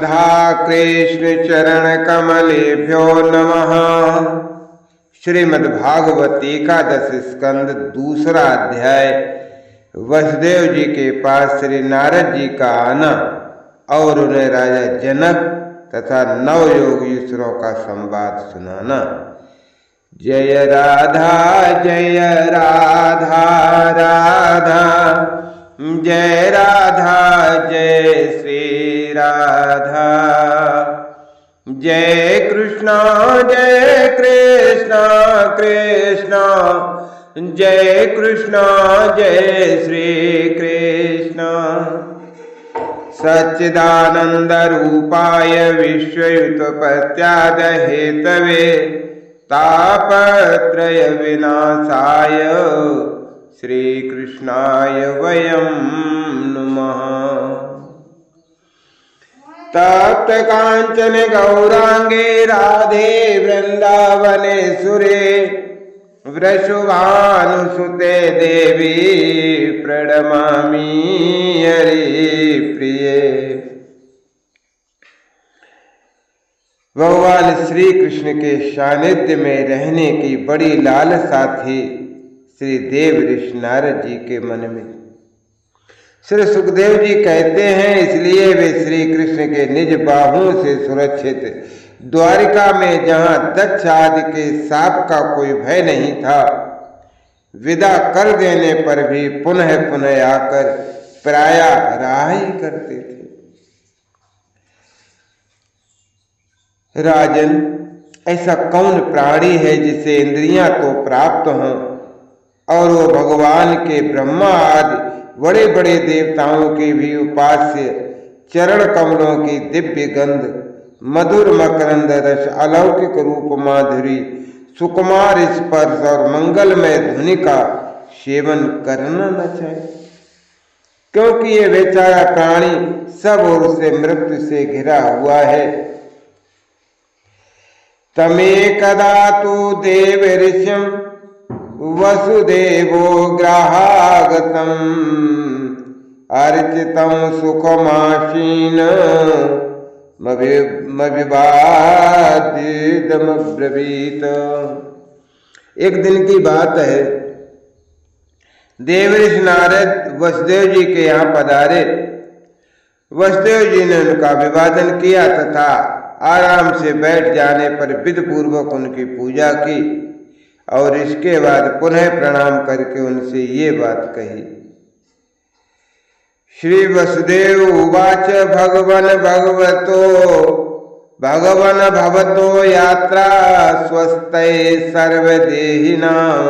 राधा कृष्ण चरण कमलेभ्यो नमः। श्रीमद्भागवत एकादश स्कंद दूसरा अध्याय। वसुदेव जी के पास श्री नारद जी का आना और उन्हें राजा जनक तथा नवयोगीश्वरों का संवाद सुनाना। जय राधा राधा जय राधा जय श्री राधा। जय कृष्णा कृष्णा जय कृष्णा जय श्री कृष्ण। सच्चिदानंद रूपाय विश्वयुतपत्याद हेतवे तापत्रय विनाशाय श्री कृष्णाय वयं नमः। तप्त कांचन गौरांगे राधे वृंदावनेश्वरे वृषभानुसुते देवी प्रणमामि हरि प्रिये। भगवान श्री कृष्ण के सानिध्य में रहने की बड़ी लालसा थी श्री देव ऋषि नारद जी के मन में। श्री सुखदेव जी कहते हैं इसलिए वे श्री कृष्ण के निज बाहुओं से सुरक्षित द्वारिका में, जहां दक्ष आदि के साप का कोई भय नहीं था, विदा कर देने पर भी पुनः पुनः आकर प्राय राह ही करते थे। राजन, ऐसा कौन प्राणी है जिसे इंद्रियां तो प्राप्त हों और वो भगवान के ब्रह्मा आदि बड़े बड़े देवताओं के भी उपास्य चरण कमलों की दिव्य गंध, मधुर मकरंद रस, अलौकिक रूप माधुरी, सुकुमार स्पर्श और मंगलमय ध्वनि का सेवन करना न चाहे, क्योंकि ये बेचारा प्राणी सब ओर से मृत्यु से घिरा हुआ है। तमेकदा तु देव ऋषिं वसुदेवो ग्राहागतम् अर्चितं सुखमासीन मविवादिदमब्रवीत। एक दिन की बात है, देव ऋषि नारद वसुदेव जी के यहाँ पधारे। वसुदेव जी ने उनका अभिवादन किया तथा आराम से बैठ जाने पर विधि पूर्वक उनकी पूजा की और इसके बाद पुनः प्रणाम करके उनसे ये बात कही। श्री वसुदेव उवाच भगवन भवतो यात्रा स्वस्ते सर्वदेहिनां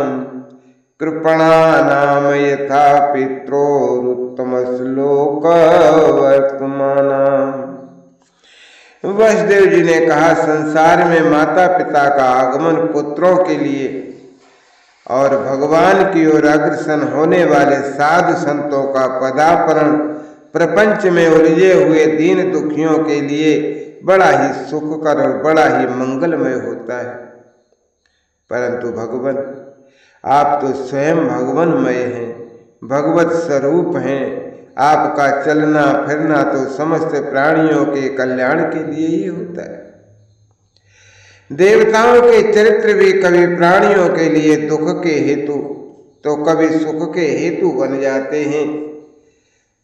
कृपणानां यथा पित्रोरुत्तम श्लोक वर्तमानाम्। वसुदेव जी ने कहा, संसार में माता पिता का आगमन पुत्रों के लिए और भगवान की ओर अग्रसर होने वाले साधु संतों का पदार्पण प्रपंच में उलझे हुए दीन दुखियों के लिए बड़ा ही सुखकर और बड़ा ही मंगलमय होता है। परंतु भगवान, आप तो स्वयं भगवानमय हैं, भगवत स्वरूप हैं। आपका चलना फिरना तो समस्त प्राणियों के कल्याण के लिए ही होता है। देवताओं के चरित्र भी कभी प्राणियों के लिए दुख के हेतु तो कभी सुख के हेतु बन जाते हैं,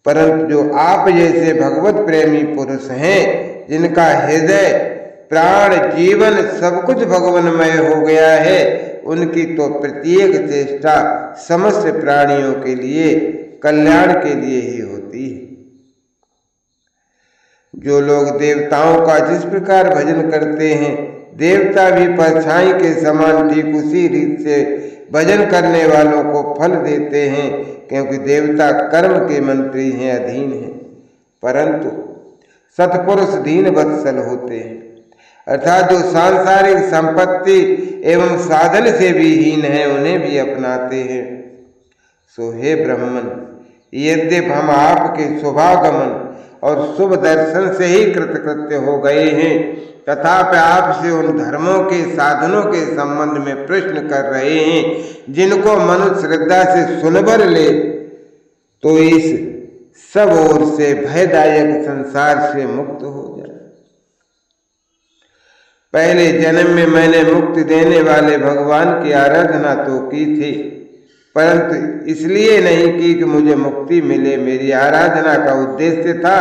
परंतु जो आप जैसे भगवत प्रेमी पुरुष हैं, जिनका हृदय प्राण जीवन सब कुछ भगवानमय हो गया है, उनकी तो प्रत्येक चेष्टा समस्त प्राणियों के लिए कल्याण के लिए ही होती है। जो लोग देवताओं का जिस प्रकार भजन करते हैं, देवता भी परछाई के समान ठीक उसी रीत से भजन करने वालों को फल देते हैं, क्योंकि देवता कर्म के मंत्री हैं, अधीन हैं। परंतु सत्पुरुष दीन वत्सल होते हैं, अर्थात जो सांसारिक संपत्ति एवं साधन से भी हीन है, उन्हें भी अपनाते हैं। सो हे ब्राह्मण, यद्यपि हम आपके शुभागमन और शुभ दर्शन से ही कृतकृत्य हो गए हैं, तथापि आपसे उन धर्मों के साधनों के संबंध में प्रश्न कर रहे हैं जिनको मनुष्य श्रद्धा से सुन भर ले तो इस सब ओर से भयदायक संसार से मुक्त हो जाए। पहले जन्म में मैंने मुक्ति देने वाले भगवान की आराधना तो की थी, परंतु इसलिए नहीं की कि मुझे मुक्ति मिले। मेरी आराधना का उद्देश्य था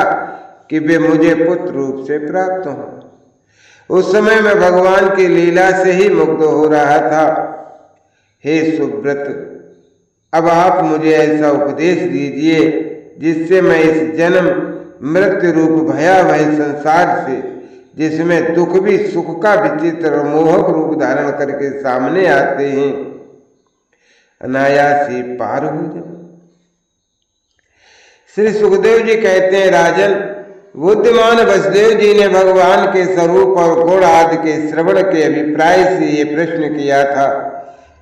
कि वे मुझे पुत्र रूप से प्राप्त हों। उस समय मैं भगवान की लीला से ही मुग्ध हो रहा था। हे सुब्रत, अब आप मुझे ऐसा उपदेश दीजिए जिससे मैं इस जन्म मृत्यु रूप भयावह संसार से, जिसमें दुख भी सुख का विचित्र और मोहक रूप धारण करके सामने आते हैं, अनायास ही पार हो जाऊं। श्री सुखदेव जी कहते हैं, राजन, बुद्धिमान वसुदेव जी ने भगवान के स्वरूप और गुण आदि के श्रवण के अभिप्राय से ये प्रश्न किया था।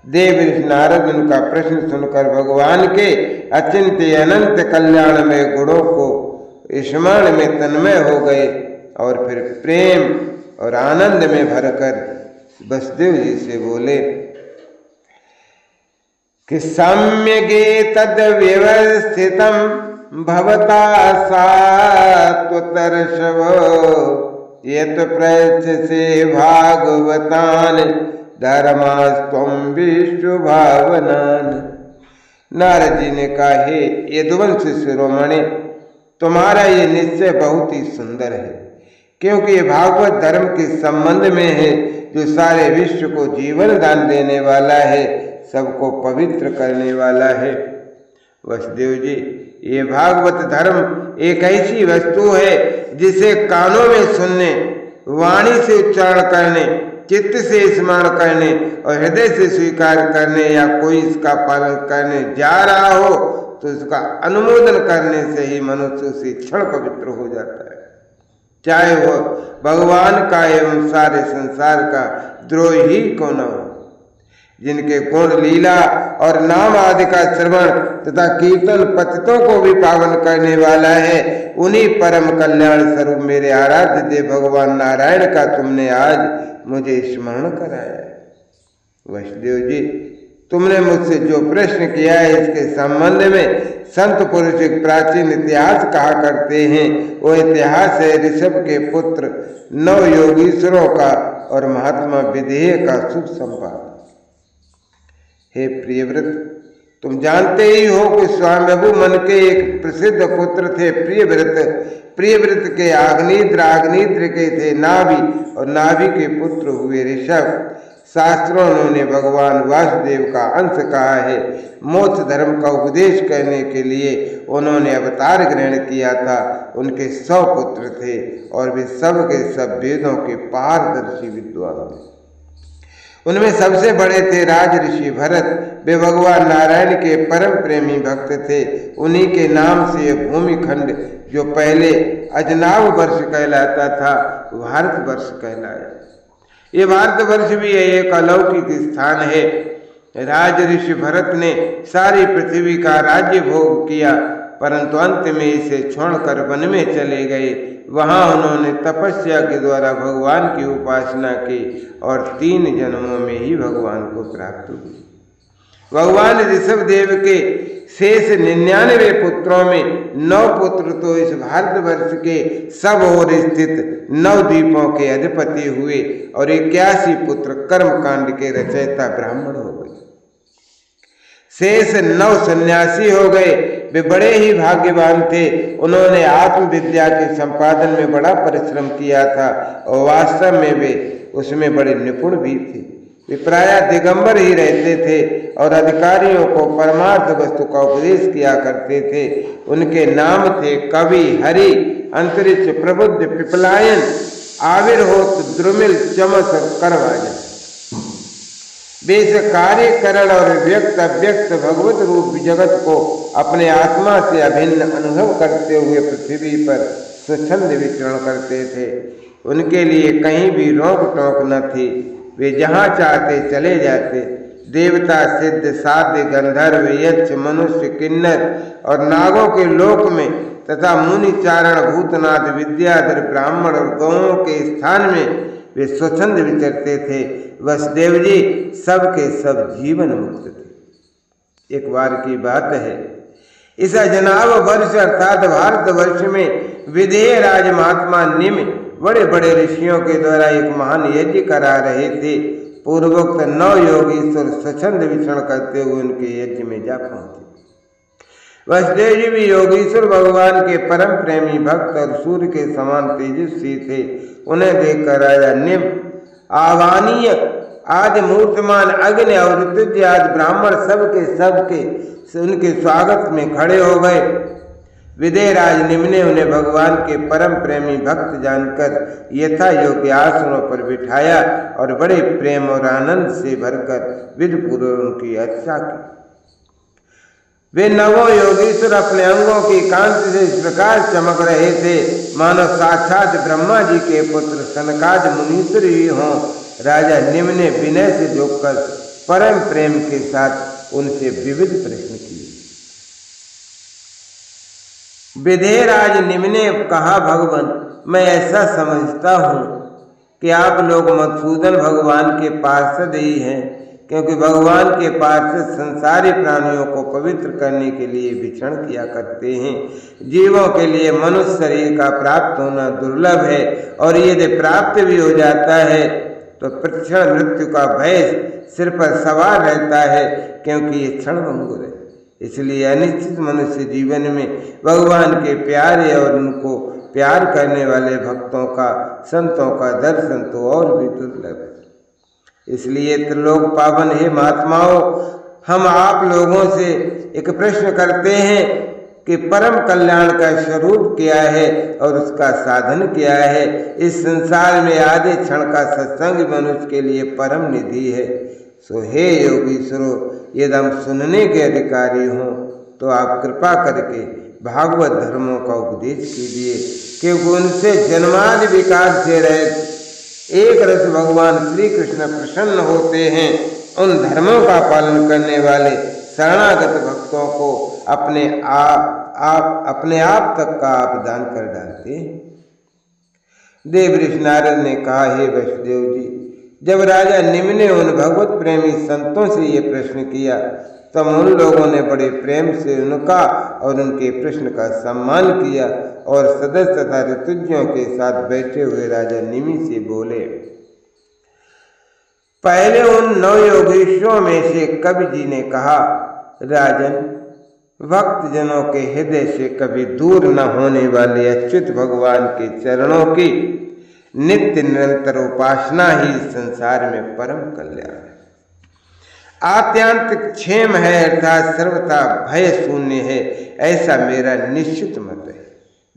देव ऋषि नारद उनका प्रश्न सुनकर भगवान के अचिंत्य अनंत कल्याणमय गुणों को स्मरण में तन्मय हो गए और फिर प्रेम और आनंद में भरकर वसुदेव जी से बोले कि सम्यगे तद व्यवस्थितम् भवता सात्वतर्षभ यत प्रयच्छसे भागवतान् धर्मास्त्वं विश्व भावनान्। नारद जी ने कहा, हे यदुवंश शिरोमणि, तुम्हारा ये निश्चय बहुत ही सुंदर है, क्योंकि ये भागवत धर्म के संबंध में है जो सारे विश्व को जीवन दान देने वाला है, सबको पवित्र करने वाला है। वसुदेव जी, ये भागवत धर्म एक ऐसी वस्तु है जिसे कानों में सुनने, वाणी से उच्चारण करने, चित्त से स्मरण करने और हृदय से स्वीकार करने या कोई इसका पालन करने जा रहा हो तो इसका अनुमोदन करने से ही मनुष्य उसी क्षण पवित्र हो जाता है, चाहे वह भगवान का एवं सारे संसार का द्रोही क्यों न हो। जिनके गुण, लीला और नाम आदि का श्रवण तथा कीर्तन पतितों को भी पावन करने वाला है, उन्हीं परम कल्याण स्वरूप मेरे आराध्य देव भगवान नारायण का तुमने आज मुझे स्मरण कराया। वसुदेव जी, तुमने मुझसे जो प्रश्न किया है इसके संबंध में संत पुरुष एक प्राचीन इतिहास कहा करते हैं। वो इतिहास है ऋषभ के पुत्र नव योगीश्वरों का और महात्मा विदेह का शुभ संवाद। हे प्रियव्रत, तुम जानते ही हो कि स्वायंभू मन के एक प्रसिद्ध पुत्र थे प्रियव्रत। प्रियव्रत के आग्नेत्र, आग्नेत्र के थे नाभि और नाभि के पुत्र हुए ऋषभ। शास्त्रों उन्होंने भगवान वासुदेव का अंश कहा है। मोक्ष धर्म का उपदेश करने के लिए उन्होंने अवतार ग्रहण किया था। उनके 100 पुत्र थे और वे सब के सब वेदों के पारदर्शी विद्वान थे। उनमें सबसे बड़े थे राज ऋषि भरत। वे भगवान नारायण के परम प्रेमी भक्त थे। उन्हीं के नाम से यह भूमिखंड जो पहले अजनाब वर्ष कहलाता था, भारतवर्ष कहलाया। ये भारतवर्ष भी एक अलौकिक स्थान है। राज ऋषि भरत ने सारी पृथ्वी का राज्य भोग किया, परंतु अंत में इसे छोड़कर वन में चले गए। वहां उन्होंने तपस्या के द्वारा भगवान की उपासना की और 3 जन्मों में ही भगवान को प्राप्त हुई। भगवान ऋषभ देव के शेष 99 पुत्रों में 9 पुत्र तो इस भारतवर्ष के सब ओर स्थित 9 द्वीपों के अधिपति हुए और 81 पुत्र कर्मकांड के रचयिता ब्राह्मण हो गए। शेष 9 सन्यासी हो गए। वे बड़े ही भाग्यवान थे। उन्होंने आत्मविद्या के संपादन में बड़ा परिश्रम किया था और वास्तव में वे उसमें बड़े निपुण भी थे। वे प्रायः दिगंबर ही रहते थे और अधिकारियों को परमार्थ वस्तु का उपदेश किया करते थे। उनके नाम थे कवि, हरि, अंतरिक्ष, प्रबुद्ध, पिपलायन, आविर्होत, द्रुमिल, चमस और करवाजन। वे इस कार्यकरण और व्यक्त अव्यक्त भगवत रूप जगत को अपने आत्मा से अभिन्न अनुभव करते हुए पृथ्वी पर स्वच्छंद विचरण करते थे। उनके लिए कहीं भी रोक टोक न थी। वे जहाँ चाहते चले जाते। देवता, सिद्ध, साध्य, गंधर्व, यक्ष, मनुष्य, किन्नर और नागों के लोक में तथा मुनि, चारण, भूतनाथ, विद्याधर, ब्राह्मण और गौओं के स्थान में वे स्वच्छंद विचरते थे। वसुदेव जी सब के सब जीवन मुक्त थे। एक बार की बात है, इस अजनाब वर्ष अर्थात भारतवर्ष में विदेह राज महात्मा निम्न बड़े बड़े ऋषियों के द्वारा एक महान यज्ञ करा रहे थे। पूर्वोक्त 9 योगीश्वर स्वच्छंद विचरण करते हुए उनके यज्ञ में जा पहुंचे। वसुदेव जी भी योगीश्वर भगवान के परम प्रेमी भक्त और सूर्य के समान तेजस्वी थे। उन्हें देखकर राजा निम्न आवानीय आदि मूर्तिमान अग्नि और ऋतुज आदि ब्राह्मण सबके उनके स्वागत में खड़े हो गए। विदेहराज निम्न ने उन्हें भगवान के परम प्रेमी भक्त जानकर यथा योग्य आसनों पर बिठाया और बड़े प्रेम और आनंद से भरकर विधिपूर्वक उनकी अर्चना की। वे नवों योगीश्वर अपने अंगों की कांति से इस प्रकार चमक रहे थे मानो साक्षात ब्रह्मा जी के पुत्र सनकाद मुनीश्वर ही हों। राजा निम्न ने विनय से झुककर परम प्रेम के साथ उनसे विविध प्रश्न किए। विदेहराज निम्न ने कहा, भगवान, मैं ऐसा समझता हूँ कि आप लोग मधुसूदन भगवान के पार्षद ही हैं, क्योंकि भगवान के पार्षद संसारी प्राणियों को पवित्र करने के लिए विचरण किया करते हैं। जीवों के लिए मनुष्य शरीर का प्राप्त होना दुर्लभ है और यदि प्राप्त भी हो जाता है तो प्रतिक्षण मृत्यु का भय सिर पर सवार रहता है, क्योंकि ये क्षणभंगुर है। इसलिए अनिश्चित मनुष्य जीवन में भगवान के प्यारे और उनको प्यार करने वाले भक्तों का, संतों का दर्शन तो और भी दुर्लभ है। इसलिए त्रिलोक पावन हे महात्माओं, हम आप लोगों से एक प्रश्न करते हैं कि परम कल्याण का स्वरूप क्या है और उसका साधन क्या है। इस संसार में आधे क्षण का सत्संग मनुष्य के लिए परम निधि है। सो हे योगीश्वरों, यदि हम सुनने के अधिकारी हों तो आप कृपा करके भागवत धर्मों का उपदेश कीजिए, क्योंकि उनसे जन्मादि विकार से रहित एक रस भगवान श्री कृष्ण प्रसन्न होते हैं। उन धर्मों का पालन करने वाले शरणागत भक्तों को अपने आप तक का आप दान कर डालते हैं। देव ऋषि नारद ने कहा, हे वसुदेव जी, जब राजा निम्न ने उन भगवत प्रेमी संतों से ये प्रश्न किया तब उन लोगों ने बड़े प्रेम से उनका और उनके प्रश्न का सम्मान किया और सदस्य तथा ऋतुज्यों के साथ बैठे हुए राजा निमि से बोले। पहले उन 9 योगीश्वरों में से कवि जी ने कहा, राजन, भक्त जनों के हृदय से कभी दूर न होने वाले अच्युत भगवान के चरणों की नित्य निरंतर उपासना ही संसार में परम कल्याण है। आत्यांतिक क्षेम है अर्थात सर्वथा भय शून्य है, ऐसा मेरा निश्चित मत है।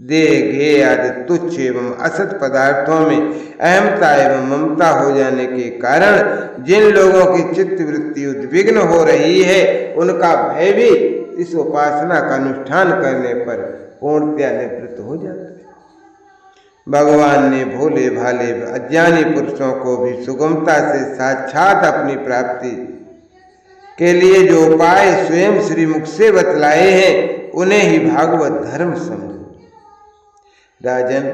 देह घे आदि तुच्छ एवं असत पदार्थों में अहमता एवं ममता हो जाने के कारण जिन लोगों की चित्त वृत्ति उद्विग्न हो रही है, उनका भय भी इस उपासना का अनुष्ठान करने पर पूर्णतया निवृत्त हो जाता है। भगवान ने भोले भाले अज्ञानी पुरुषों को भी सुगमता से साक्षात अपनी प्राप्ति के लिए जो उपाय स्वयं श्री मुख से बतलाए हैं, उन्हें ही भागवत धर्म समझो। राजन,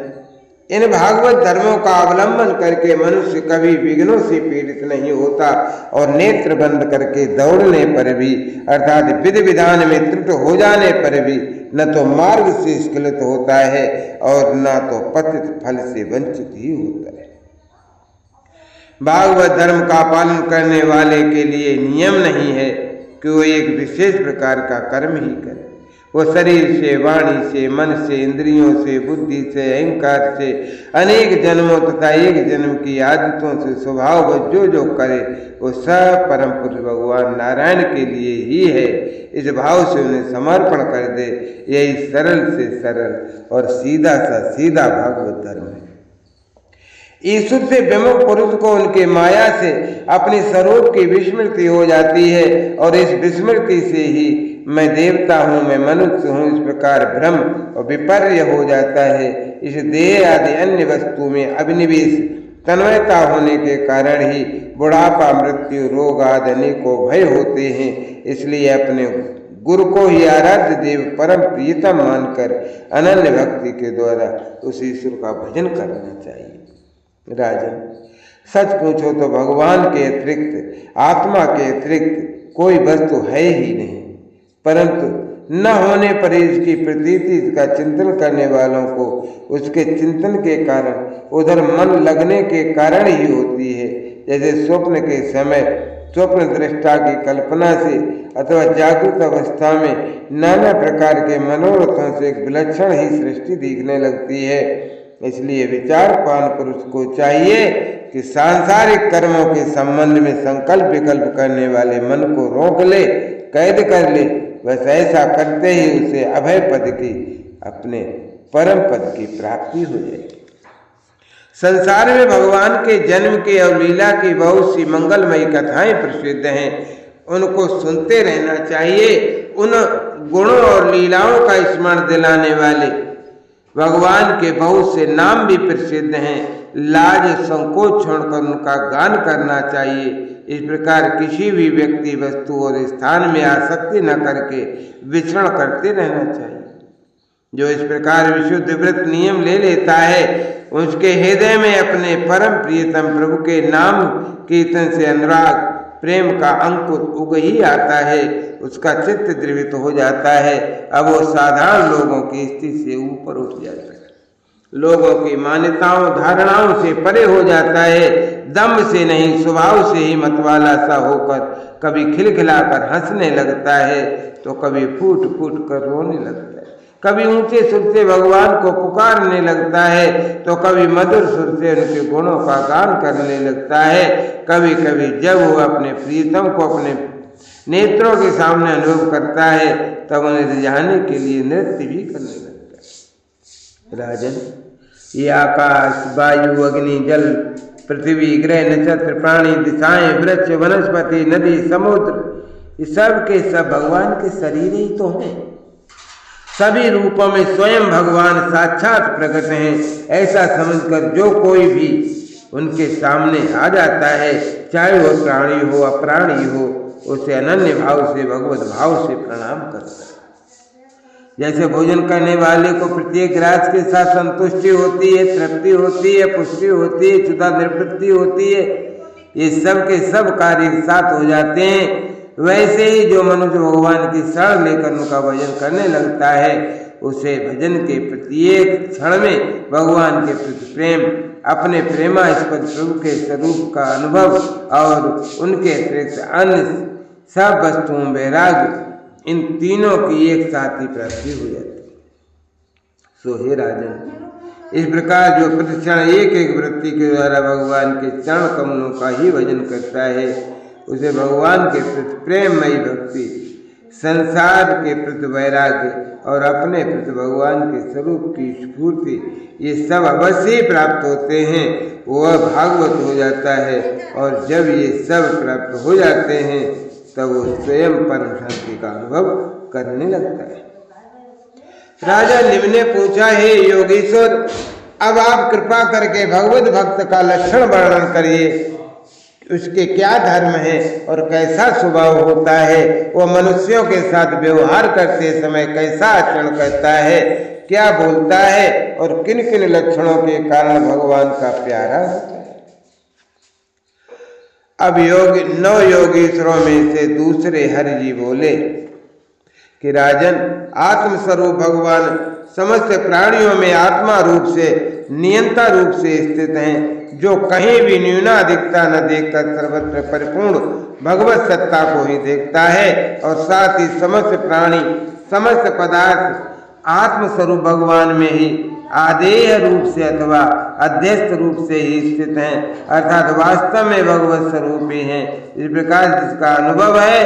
इन भागवत धर्मों का अवलंबन करके मनुष्य कभी विघ्नों से पीड़ित नहीं होता और नेत्र बंद करके दौड़ने पर भी अर्थात विधि विधान में त्रुटि हो जाने पर भी न तो मार्ग से स्खलित होता है और न तो पतित फल से वंचित ही होता है। भागवत धर्म का पालन करने वाले के लिए नियम नहीं है कि वो एक विशेष प्रकार का कर्म ही करे। वो शरीर से, वाणी से, मन से, इंद्रियों से, बुद्धि से, अहंकार से, अनेक जन्मों तथा एक जन्म की आदतों से स्वभाव जो जो करे वो सब परम पुरुष भगवान नारायण के लिए ही है। इस भाव से उन्हें समर्पण कर दे, यही सरल से सरल और सीधा सा सीधा भागवत धर्म है। ईश्वर से विमुख पुरुष को उनके माया से अपनी स्वरूप की विस्मृति हो जाती है और इस विस्मृति से ही मैं देवता हूँ, मैं मनुष्य हूँ, इस प्रकार भ्रम और विपर्य हो जाता है। इस देह आदि अन्य वस्तु में अभिनिवेश तन्मयता होने के कारण ही बुढ़ापा, मृत्यु, रोग आदि अनेकों भय होते हैं। इसलिए अपने गुरु को ही आराध्य देव परम प्रियतम मानकर अनन्य भक्ति के द्वारा उस ईश्वर का भजन करना चाहिए। राजन, सच पूछो तो भगवान के अतिरिक्त, आत्मा के अतिरिक्त कोई वस्तु है ही नहीं, परंतु न होने पर इसकी प्रतीति, इसका चिंतन करने वालों को उसके चिंतन के कारण उधर मन लगने के कारण ही होती है। जैसे स्वप्न के समय स्वप्न दृष्टा की कल्पना से अथवा जागृत अवस्था में नाना प्रकार के मनोरथों से एक विलक्षण ही सृष्टि दिखने लगती है। इसलिए विचारपान पुरुष को चाहिए कि सांसारिक कर्मों के संबंध में संकल्प विकल्प करने वाले मन को रोक ले, कैद कर ले। बस ऐसा करते ही उसे अभय पद की, अपने परम पद की प्राप्ति हो जाएगी। संसार में भगवान के जन्म की और लीला की बहुत सी मंगलमयी कथाएं प्रसिद्ध हैं, उनको सुनते रहना चाहिए। उन गुणों और लीलाओं का स्मरण दिलाने वाले भगवान के बहुत से नाम भी प्रसिद्ध हैं। लाज संकोच छोड़कर उनका गान करना चाहिए। इस प्रकार किसी भी व्यक्ति, वस्तु और स्थान में आसक्ति न करके विचरण करते रहना चाहिए। जो इस प्रकार विशुद्ध व्रत नियम ले लेता है, उसके हृदय में अपने परम प्रियतम प्रभु के नाम कीर्तन से अनुराग प्रेम का अंकुर उग ही आता है। उसका चित्त द्रवित हो जाता है। अब वो साधारण लोगों की स्थिति से ऊपर उठ जाता है, लोगों की मान्यताओं धारणाओं से परे हो जाता है। दम्भ से नहीं, स्वभाव से ही मतवाला सा होकर कभी खिलखिलाकर हंसने लगता है, तो कभी फूट फूट कर रोने लगता है। कभी ऊंचे सुर से भगवान को पुकारने लगता है, तो कभी मधुर सुर से उनके गुणों का गान करने लगता है। कभी कभी जब वो अपने प्रियतम को अपने नेत्रों के सामने अनुभव करता है, तब उन्हें रिझाने के लिए नृत्य भी करने लगता है। राजन, ये आकाश, वायु, अग्नि, जल, पृथ्वी, ग्रह, नक्षत्र, प्राणी, दिशाएं, वृक्ष, वनस्पति, नदी, समुद्र, ये सब के सब भगवान के शरीर ही तो हैं। सभी रूपों में स्वयं भगवान साक्षात प्रकट हैं। ऐसा समझकर जो कोई भी उनके सामने आ जाता है, चाहे वो प्राणी हो अप्राणी हो, उसे अनन्य भाव से, भगवत भाव से प्रणाम करता है। जैसे भोजन करने वाले को प्रत्येक रात के साथ संतुष्टि होती है, तृप्ति होती है, पुष्टि होती है, क्षुधा निवृत्ति होती है, ये सब के सब कार्य साथ हो जाते हैं। वैसे ही जो मनुष्य भगवान की शरण लेकर उनका भजन करने लगता है, उसे भजन के प्रत्येक क्षण में भगवान के प्रति प्रेम, अपने प्रेमास्पद प्रभु के स्वरूप का अनुभव और उनके अतिरिक्त अन्य सब वस्तुओं वैराग्य, इन तीनों की एक साथ ही प्राप्ति हो जाती है। सो हे राजन, इस प्रकार जो प्रतिक्षण एक एक वृत्ति के द्वारा भगवान के चरण कमलों का ही भजन करता है, उसे भगवान के प्रति प्रेममयी भक्ति, संसार के प्रति वैराग्य और अपने प्रति भगवान के स्वरूप की स्फूर्ति, ये सब अवश्य ही प्राप्त होते हैं। वह भागवत हो जाता है, और जब ये सब प्राप्त हो जाते हैं, तब वो स्वयं परम शांति का अनुभव करने लगता है। राजा निम्न ने पूछा, हे योगीश्वर, अब आप कृपा करके भगवत भक्त का लक्षण वर्णन करिए। उसके क्या धर्म है और कैसा स्वभाव होता है, वो मनुष्यों के साथ व्यवहार करते समय कैसा आचरण करता है, क्या बोलता है, और किन किन लक्षणों के कारण भगवान का प्यारा होता है। अब नौ योगीश्वरों में से दूसरे हरि जी बोले कि राजन, आत्मस्वरूप भगवान समस्त प्राणियों में आत्मा रूप से, नियंता रूप से स्थित हैं, जो कहीं भी न्यूनाधिकता न देखकर सर्वत्र परिपूर्ण भगवत सत्ता को ही देखता है, और साथ ही समस्त प्राणी, समस्त पदार्थ आत्मस्वरूप भगवान में ही आदेय रूप से अथवा अध्यस्त रूप से ही स्थित हैं, अर्थात वास्तव में भगवत स्वरूप ही हैं। इस प्रकार जिसका अनुभव है,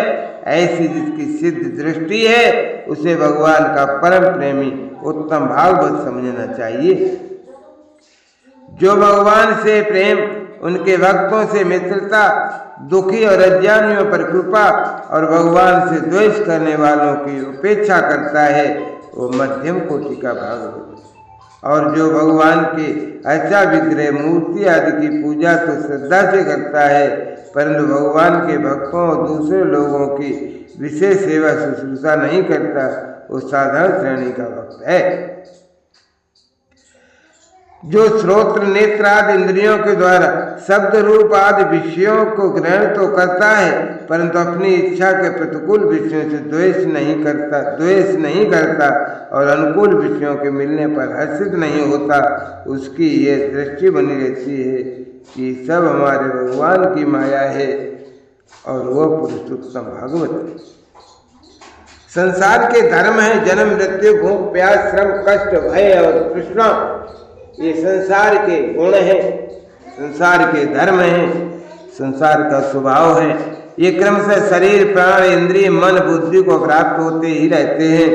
ऐसी जिसकी सिद्ध दृष्टि है, उसे भगवान का परम प्रेमी उत्तम भागवत समझना चाहिए। जो भगवान से प्रेम, उनके भक्तों से मित्रता, दुखी और अज्ञानियों पर कृपा और भगवान से द्वेष करने वालों की उपेक्षा करता है, वो मध्यम कोटि का भागवत। और जो भगवान के अच्छा विग्रह, मूर्ति आदि की पूजा तो श्रद्धा से करता है, परंतु भगवान के भक्तों और दूसरे लोगों की विशेष सेवा शुश्रूषा नहीं करता, वो साधारण श्रेणी का भक्त है। जो श्रोत्र नेत्र आदि इंद्रियों के द्वारा शब्द रूप आदि विषयों को ग्रहण तो करता है, परंतु अपनी इच्छा के प्रतिकूल विषयों से द्वेष नहीं करता और अनुकूल विषयों के मिलने पर हर्षित नहीं होता, उसकी ये दृष्टि बनी रहती है कि सब हमारे भगवान की माया है और वह पुरुष उत्तम भागवत है। संसार के धर्म है जन्म मृत्यु भूख प्यास श्रम कष्ट भय और तृष्णा, ये संसार के गुण हैं, संसार के धर्म हैं, संसार का स्वभाव है। ये क्रम से शरीर प्राण इंद्रिय मन बुद्धि को प्राप्त होते ही रहते हैं।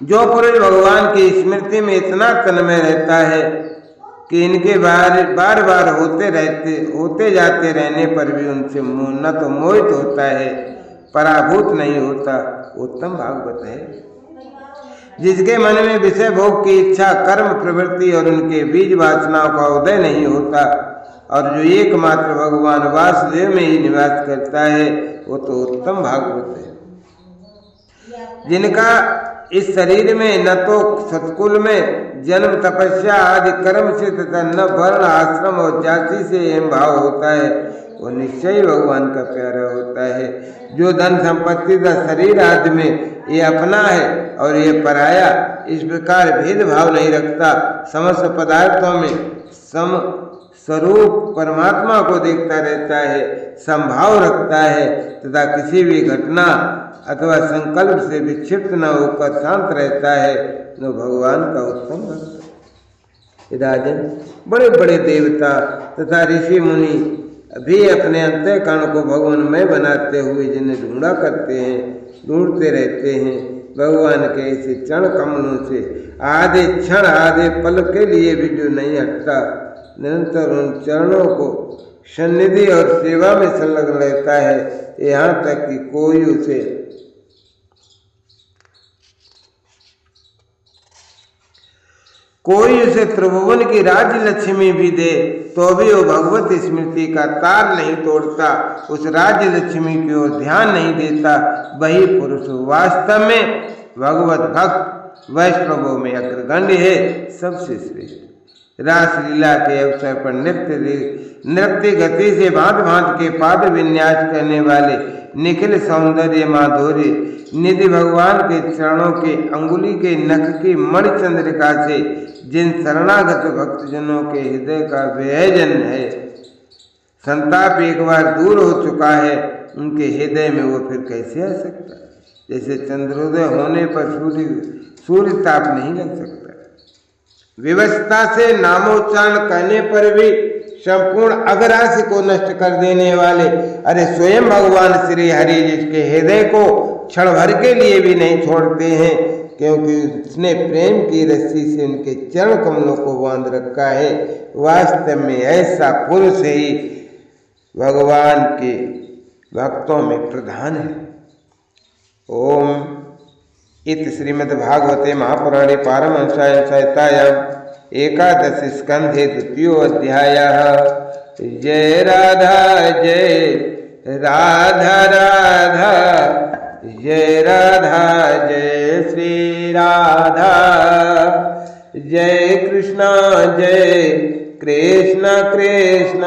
जो पुरुष भगवान की स्मृति में इतना तन्मय रहता है कि इनके बार बार होते जाते रहने पर भी उनसे न तो मोहित होता है पराभूत नहीं होता, उत्तम भागवत है। जिसके मन में विषय भोग की इच्छा कर्म प्रवृत्ति और उनके बीज वासनाओं का उदय नहीं होता और जो एकमात्र भगवान वासुदेव में ही निवास करता है, वो तो उत्तम भागवत है। जिनका इस शरीर में न तो सत्कुल में जन्म तपस्या आदि कर्म से तथा न वर्ण आश्रम और जाति से एवं भाव होता है, वो निश्चय भगवान का प्यारा होता है। जो धन संपत्ति का शरीर आदि में ये अपना है और ये पराया, इस प्रकार भेदभाव नहीं रखता, समस्त पदार्थों में सम स्वरूप परमात्मा को देखता रहता है, संभाव रखता है तथा किसी भी घटना अथवा संकल्प से विक्षिप्त न होकर शांत रहता है, जो भगवान का उत्तम भक्त। राजन, बड़े बड़े देवता तथा ऋषि मुनि भी अपने अंतःकरण को भगवानमय बनाते हुए जिन्हें ढूंढते रहते हैं, भगवान के ऐसे चरण कमलों से आधे क्षण आधे पल के लिए भी जो नहीं हटता, निरंतर उन चरणों को सन्निधि और सेवा में संलग्न रहता है, यहाँ तक कि कोई उसे त्रिभुवन की राज्य लक्ष्मी भी दे तो भी वो भगवत स्मृति का तार नहीं तोड़ता, उस राज्य लक्ष्मी की ओर ध्यान नहीं देता। वही पुरुष वास्तव में भगवत भक्त वैष्णवों में अग्रगण्य है, सबसे श्रेष्ठ। रासलीला के अवसर पर नृत्य गति से भांत भांत के पाद विन्यास करने वाले निखिल सौंदर्य माधुर्य निधि भगवान के चरणों के अंगुली के नख की मणिचंद्रिका से जिन शरणागत भक्तजनों के हृदय का व्यजन है, संताप एक बार दूर हो चुका है, उनके हृदय में वो फिर कैसे आ सकता है। जैसे चंद्रोदय होने पर सूर्य ताप नहीं लग सकता। विवशता से नामोच्चारण करने पर भी संपूर्ण अघरासी को नष्ट कर देने वाले अरे स्वयं भगवान श्री हरि जिसके हृदय को क्षण भर के लिए भी नहीं छोड़ते हैं, क्योंकि उसने प्रेम की रस्सी से उनके चरण कमलों को बांध रखा है। वास्तव में ऐसा पुरुष ही भगवान के भक्तों में प्रधान है। ओम इति श्रीमद्भागवते महापुराणे पारमहंस्यां संहितायां एकादश स्कंधे द्वितीयो अध्यायः। जय राधा राधा जय राधा जय श्री राधा। जय कृष्ण कृष्ण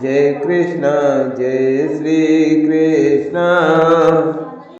जय कृष्ण जय श्री कृष्ण।